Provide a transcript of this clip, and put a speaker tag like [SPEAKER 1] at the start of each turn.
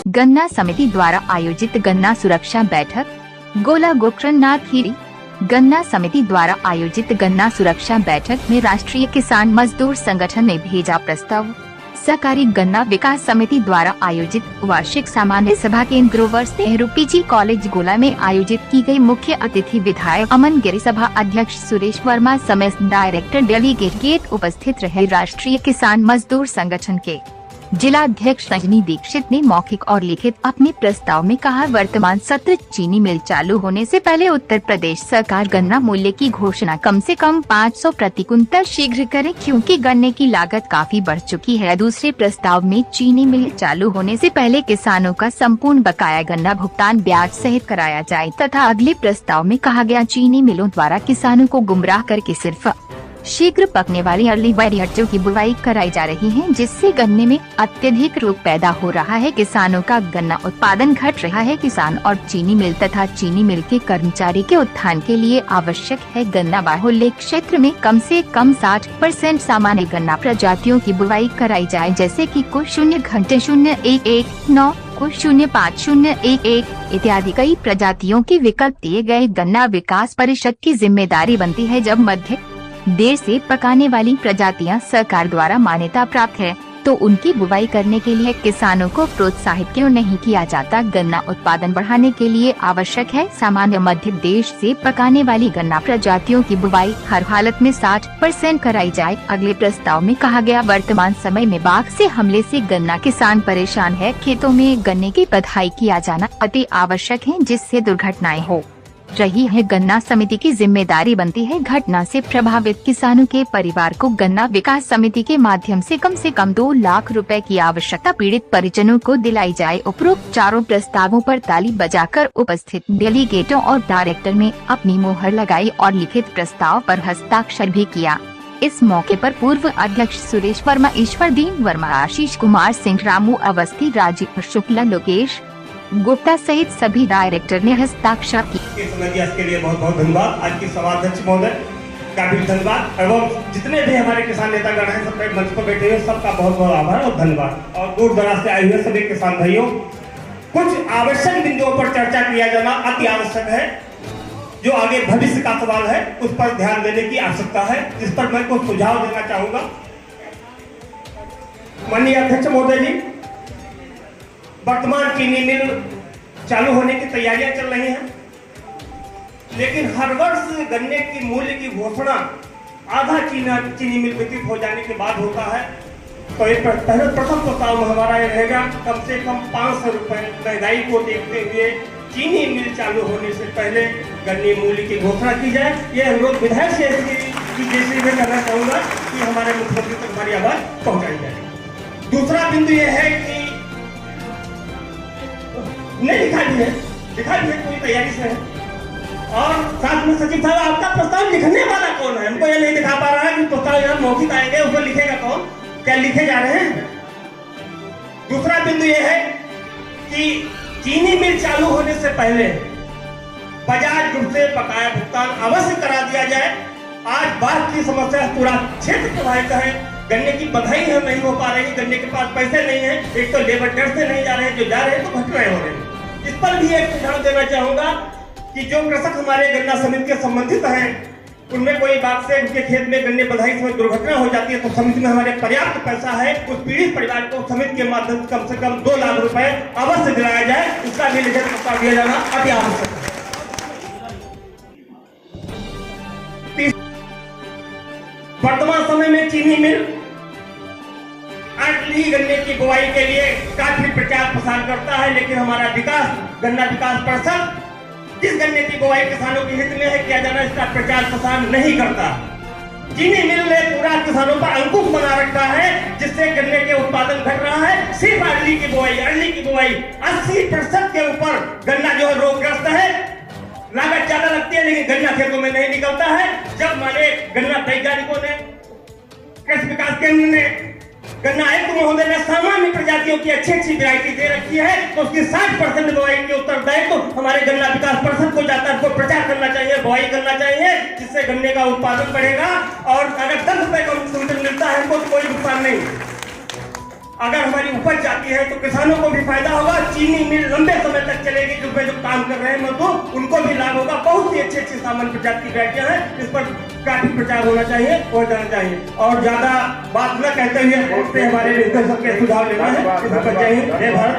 [SPEAKER 1] गन्ना समिति द्वारा आयोजित गन्ना सुरक्षा बैठक, गोला गोकर्णनाथ खीरी। गन्ना समिति द्वारा आयोजित गन्ना सुरक्षा बैठक में राष्ट्रीय किसान मजदूर संगठन ने भेजा प्रस्ताव। सहकारी गन्ना विकास समिति द्वारा आयोजित वार्षिक सामान्य सभा केंद्र ग्रोवर्स नेहरू पीजी कॉलेज गोला में आयोजित की गई। मुख्य अतिथि विधायक अमन गिरी, सभा अध्यक्ष सुरेश वर्मा समेत डायरेक्टर डेलीगेट उपस्थित रहे। राष्ट्रीय किसान मजदूर संगठन के जिलाध्यक्ष रजनी दीक्षित ने मौखिक और लिखित अपने प्रस्ताव में कहा, वर्तमान सत्र चीनी मिल चालू होने से पहले उत्तर प्रदेश सरकार गन्ना मूल्य की घोषणा कम से कम 500 प्रति कुंतल शीघ्र करे, क्योंकि गन्ने की लागत काफी बढ़ चुकी है। दूसरे प्रस्ताव में चीनी मिल चालू होने से पहले किसानों का संपूर्ण बकाया गन्ना भुगतान ब्याज सहित कराया जाए, तथा अगले प्रस्ताव में कहा गया, चीनी मिलों द्वारा किसानों को गुमराह करके सिर्फ शीघ्र पकने वाली अर्ली वैरायटियों की बुवाई कराई जा रही है, जिससे गन्ने में अत्यधिक रोग पैदा हो रहा है। किसानों का गन्ना उत्पादन घट रहा है। किसान और चीनी मिल तथा चीनी मिल के कर्मचारी के उत्थान के लिए आवश्यक है, गन्ना बाहुल्य क्षेत्र में कम से कम 60% सामान्य गन्ना प्रजातियों की बुवाई कराई जाए, जैसे कि कुछ 0.0119 कुछ 0.5011 इत्यादि। कई प्रजातियों के विकल्प दिए गए। गन्ना विकास परिषद की जिम्मेदारी बनती है, जब मध्य देर से पकाने वाली प्रजातियां सरकार द्वारा मान्यता प्राप्त है, तो उनकी बुवाई करने के लिए किसानों को प्रोत्साहित क्यों नहीं किया जाता। गन्ना उत्पादन बढ़ाने के लिए आवश्यक है, सामान्य मध्य देश से पकाने वाली गन्ना प्रजातियों की बुवाई हर हालत में 60% कराई जाए। अगले प्रस्ताव में कहा गया, वर्तमान समय में बाघ से हमले से गन्ना किसान परेशान है। खेतों में गन्ने की बधाई किया जाना अति आवश्यक है, जिससे दुर्घटनाएं हो रही है। गन्ना समिति की जिम्मेदारी बनती है, घटना से प्रभावित किसानों के परिवार को गन्ना विकास समिति के माध्यम से कम 2 लाख रुपए की आवश्यकता पीड़ित परिजनों को दिलाई जाए। उपरोक्त चारों प्रस्तावों पर ताली बजाकर उपस्थित डेलीगेटों और डायरेक्टर ने अपनी मोहर लगाई और लिखित प्रस्ताव पर हस्ताक्षर भी किया। इस मौके पर पूर्व अध्यक्ष सुरेश वर्मा, ईश्वरदीन वर्मा, आशीष कुमार सिंह, रामू अवस्थी, राजीव शुक्ला, लोकेश गुप्ता सहित सभी डायरेक्टर ने हस्ताक्षर किए।
[SPEAKER 2] इसके लिए बहुत बहुत धन्यवाद। आज की सभाध्यक्ष महोदय का भी धन्यवाद, एवं जितने भी हमारे किसान नेतागण हैं, सब मंच पर बैठे हुए सबका बहुत बहुत आभार और धन्यवाद। और दूर दराज से आए हुए सभी किसान भाइयों, कुछ आवश्यक बिंदुओं पर चर्चा किया जाना अति आवश्यक है। जो आगे भविष्य का सवाल है, उस पर ध्यान देने की आवश्यकता है, जिस पर मैं कुछ सुझाव देना चाहूंगा। माननीय अध्यक्ष महोदय जी, वर्तमान चीनी मिल चालू होने की तैयारियां चल रही हैं, लेकिन हर वर्ष गन्ने की मूल्य की घोषणा आधा चीनी मिल वितरित हो जाने के बाद होता है। तो एक पहले प्रथम प्रस्ताव हमारा ये रहेगा, कम से कम 500 रुपए महंगाई को देखते हुए चीनी मिल चालू होने से पहले गन्ने मूल्य की घोषणा की जाए। यह अनुरोध विधायक से जैसे मैं करना चाहूंगा कि हमारे मुख्यमंत्री तक हमारी आवाज पहुंचाई जाए। दूसरा बिंदु यह है कि नहीं लिखा भी है कोई तैयारी से है। और साथ में सचिव साहब, आपका प्रस्ताव लिखने वाला कौन है? हमको ये नहीं दिखा पा रहा है कि प्रस्ताव यहाँ मौखिक आएंगे, उसको लिखेगा कौन, क्या लिखे जा रहे हैं? दूसरा बिंदु ये है कि चीनी मिल चालू होने से पहले बजाज ग्रुप से बकाया भुगतान अवश्य करा दिया जाए। आज बाढ़ की समस्या पूरा क्षेत्र प्रभावित है, गन्ने की बधाई हम नहीं हो पा रही, गन्ने के पास पैसे नहीं है, एक तो लेबर डर से नहीं जा रहे, जो जा रहे हैं तो घटनाएं हो रही हैं। इस पर भी एक सुझाव देना चाहूंगा कि जो कृषक हमारे गन्ना समिति के संबंधित हैं, उनमें कोई बात से उनके खेत में गन्ने बधाई से दुर्घटना हो जाती है, तो समिति में हमारे पर्याप्त पैसा है, उस पीड़ित परिवार को समिति के माध्यम से कम 2 लाख रुपए अवश्य दिलाया जाए। उसका भी लिखित प्रस्ताव दिया जाना अति आवश्यक है। वर्तमान समय में चीनी मिल अर्ली गन्ने की बुवाई के लिए काफी प्रचार प्रसार करता है, लेकिन हमारा गन्ना विकास परिषद इस गन्ने की बुवाई किसानों के हित में है किया जाना, इसका प्रचार प्रसार नहीं करता। चीनी मिल ने पूरा किसानों पर अंकुश बना रखा है, जिससे गन्ने के उत्पादन घट रहा है। सिर्फ अर्ली की बुवाई 80% के ऊपर गन्ना जो है रोगग्रस्त है, लागत ज्यादा लगती है, लेकिन गन्ना खेतों में नहीं निकलता है। जब हमारे गन्ना वैज्ञानिकों ने, कृषि विकास केंद्र ने, गन्ना आयुक्त महोदय ने सामान्य प्रजातियों की अच्छी वैरायटी दे रखी है, तो उसकी 60% बुवाई के उत्तरदायित्व तो हमारे गन्ना विकास परिषद को जाता है। उसको प्रचार करना चाहिए, बुवाई करना चाहिए, जिससे गन्ने का उत्पादन बढ़ेगा। और अगर 10 रुपए का कुंटल मिलता है हमको तो कोई नुकसान नहीं। अगर हमारी उपज जाती है तो किसानों को भी फायदा होगा, चीनी मिल लंबे समय तक चलेगी, जिसमें जो काम कर रहे हैं मजदूर उनको भी लाभ होगा। बहुत ही अच्छी सामान्य प्रजाति की वैरायटियां हैं, इस पर काफी प्रचार होना चाहिए और जाना चाहिए। और ज्यादा बात न कहते हुए हमारे सबके सुझाव लेना है। जय भारत।